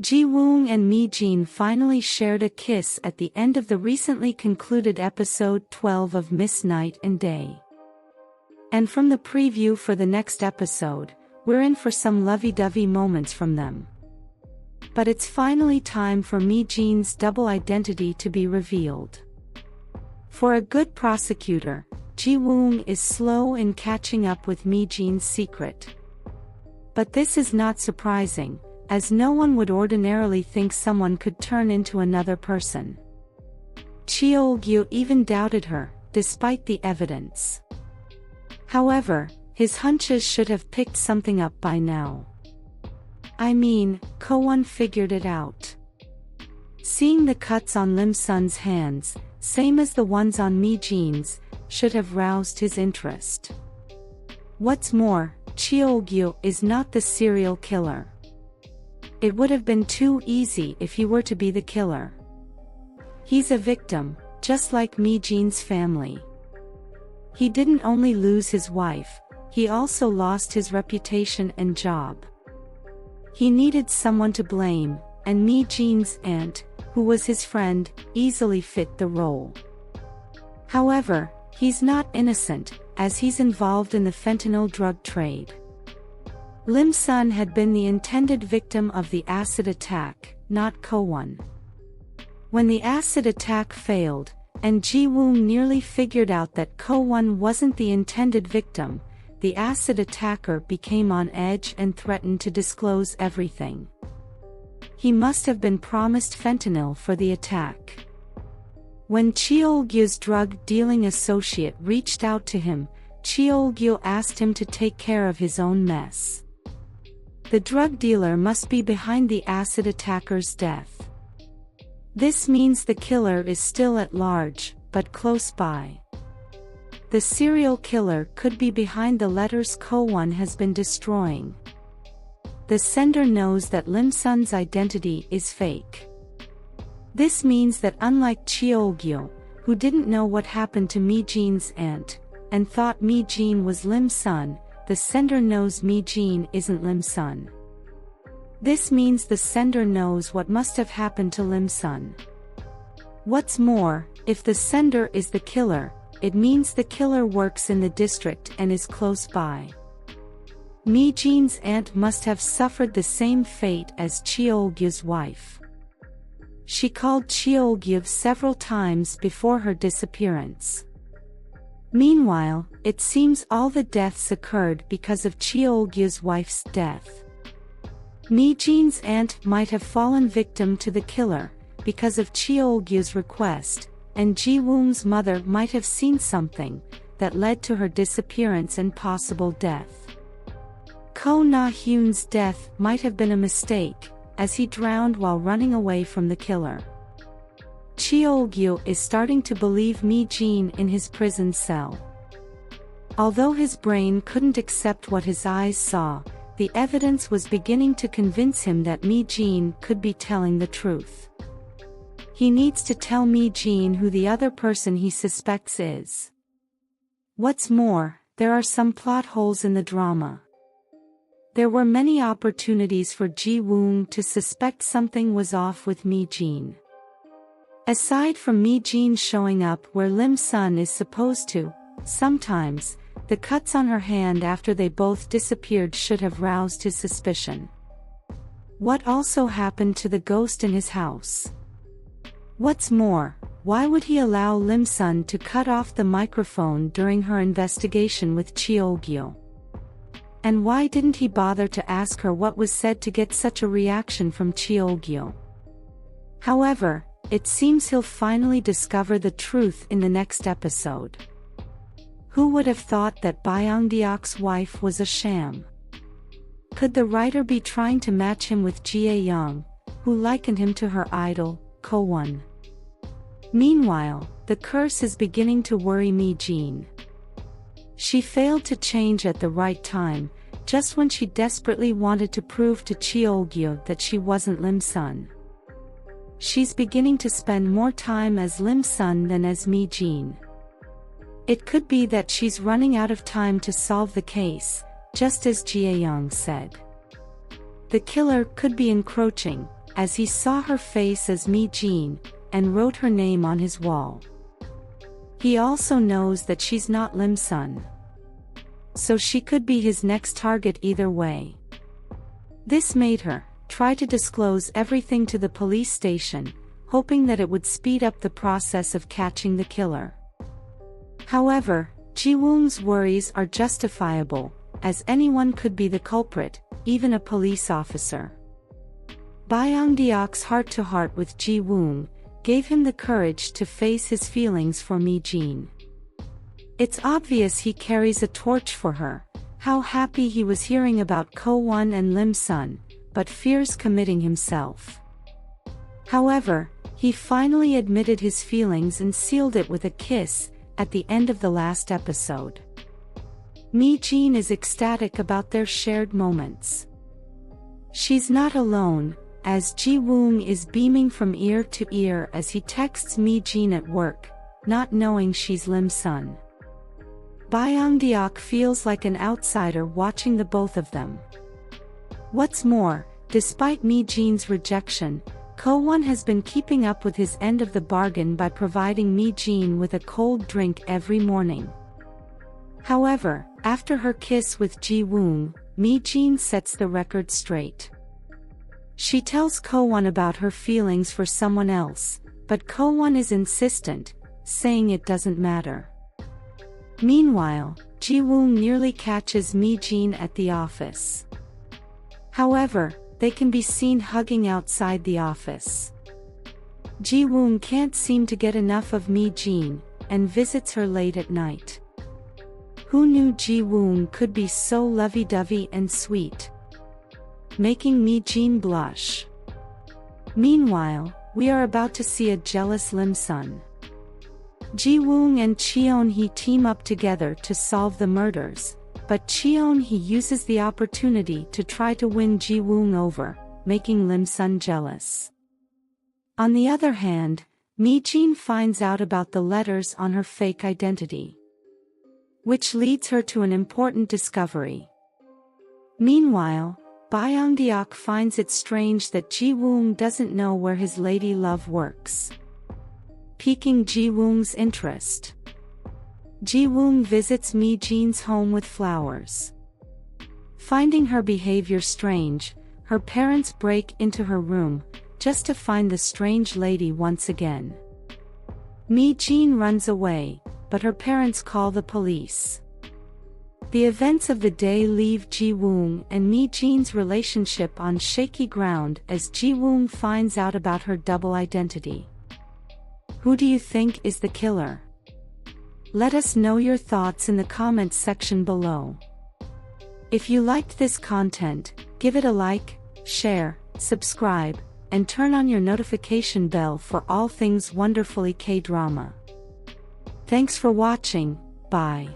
Ji-Woong and Mi-Jin finally shared a kiss at the end of the recently concluded episode 12 of Miss Night and Day. And from the preview for the next episode, we're in for some lovey-dovey moments from them. But it's finally time for Mi-Jin's double identity to be revealed. For a good prosecutor, Ji-Woong is slow in catching up with Mi-Jin's secret. But this is not surprising, as no one would ordinarily think someone could turn into another person. Cheol-gyu even doubted her, despite the evidence. However, his hunches should have picked something up by now. I mean, Ko-won figured it out. Seeing the cuts on Lim Sun's hands, same as the ones on Mi-Jin's, should have roused his interest. What's more, Cheol-gyu is not the serial killer. It would have been too easy if he were to be the killer. He's a victim, just like Mi-Jin's family. He didn't only lose his wife, he also lost his reputation and job. He needed someone to blame, and Mi-Jin's aunt, who was his friend, easily fit the role. However, he's not innocent, as he's involved in the fentanyl drug trade. Lim Sun had been the intended victim of the acid attack, not Ko-won. When the acid attack failed, and Ji-Woong nearly figured out that Ko-won wasn't the intended victim, the acid attacker became on edge and threatened to disclose everything. He must have been promised fentanyl for the attack. When Cheol-gyu's drug-dealing associate reached out to him, Cheol-gyu asked him to take care of his own mess. The drug dealer must be behind the acid attacker's death. This means the killer is still at large, but close by. The serial killer could be behind the letters Ko-won has been destroying. The sender knows that Lim Sun's identity is fake. This means that unlike Cheol-gyu, who didn't know what happened to Mi-Jin's aunt, and thought Mi-Jin was Lim Sun, the sender knows Mi-Jin isn't Lim Sun. This means the sender knows what must have happened to Lim Sun. What's more, if the sender is the killer, it means the killer works in the district and is close by. Mi-Jin's aunt must have suffered the same fate as Cheol-gyu's wife. She called Cheol-gyu several times before her disappearance. Meanwhile, it seems all the deaths occurred because of Cheol-gyu's wife's death. Mi-Jin's aunt might have fallen victim to the killer, because of Cheol-gyu's request, and Ji-Woong's mother might have seen something that led to her disappearance and possible death. Ko Na-hyun's death might have been a mistake, as he drowned while running away from the killer. Cheol-gyu is starting to believe Mi-Jin in his prison cell. Although his brain couldn't accept what his eyes saw, the evidence was beginning to convince him that Mi-Jin could be telling the truth. He needs to tell Mi-Jin who the other person he suspects is. What's more, there are some plot holes in the drama. There were many opportunities for Ji-Woong to suspect something was off with Mi-Jin. Aside from Mi-Jin showing up where Lim Sun is supposed to, sometimes, the cuts on her hand after they both disappeared should have roused his suspicion. What also happened to the ghost in his house? What's more, why would he allow Lim Sun to cut off the microphone during her investigation with Cheol-gyu? And why didn't he bother to ask her what was said to get such a reaction from Cheol-gyu? However, it seems he'll finally discover the truth in the next episode. Who would have thought that Byung-deok's wife was a sham? Could the writer be trying to match him with Ji-Young, who likened him to her idol, Ko-won? Meanwhile, the curse is beginning to worry Mi-Jin. She failed to change at the right time, just when she desperately wanted to prove to Cheol-gyu that she wasn't Lim Sun. She's beginning to spend more time as Lim Sun than as Mi-Jin. It could be that she's running out of time to solve the case, just as Ji-Young said. The killer could be encroaching, as he saw her face as Mi-Jin, and wrote her name on his wall. He also knows that she's not Lim Sun, so she could be his next target either way. This made her try to disclose everything to the police station, hoping that it would speed up the process of catching the killer. However, Ji-Woong's worries are justifiable, as anyone could be the culprit, even a police officer. Byung-deok's heart-to-heart with Ji-Woong gave him the courage to face his feelings for Mi-Jin. It's obvious he carries a torch for her. How happy he was hearing about Ko-won and Lim Sun, but fears committing himself. However, he finally admitted his feelings and sealed it with a kiss at the end of the last episode. Mi-Jin is ecstatic about their shared moments. She's not alone, as Ji-Woong is beaming from ear to ear as he texts Mi-Jin at work, not knowing she's Lim Sun. Byung-deok feels like an outsider watching the both of them. What's more, despite Mi-Jin's rejection, Ko-won has been keeping up with his end of the bargain by providing Mi-Jin with a cold drink every morning. However, after her kiss with Ji-Woong, Mi-Jin sets the record straight. She tells Ko-won about her feelings for someone else, but Ko-won is insistent, saying it doesn't matter. Meanwhile, Ji-Woong nearly catches Mi-Jin at the office. However, they can be seen hugging outside the office. Ji-Woong can't seem to get enough of Mi-Jin, and visits her late at night. Who knew Ji-Woong could be so lovey-dovey and sweet? Making Mi-Jin blush. Meanwhile, we are about to see a jealous Lim Sun. Ji-Woong and Cheon-hee team up together to solve the murders, but Cheon-hee uses the opportunity to try to win Ji-Woong over, making Lim Sun jealous. On the other hand, Mi-Jin finds out about the letters on her fake identity, which leads her to an important discovery. Meanwhile, Byung-deok finds it strange that Ji-Woong doesn't know where his lady love works, piquing Ji-Woong's interest. Ji-Woong visits Mi-Jin's home with flowers. Finding her behavior strange, her parents break into her room, just to find the strange lady once again. Mi-Jin runs away, but her parents call the police. The events of the day leave Ji-Woong and Mi-Jin's relationship on shaky ground as Ji-Woong finds out about her double identity. Who do you think is the killer? Let us know your thoughts in the comments section below. If you liked this content, give it a like, share, subscribe, and turn on your notification bell for all things wonderfully K-drama. Thanks for watching, bye.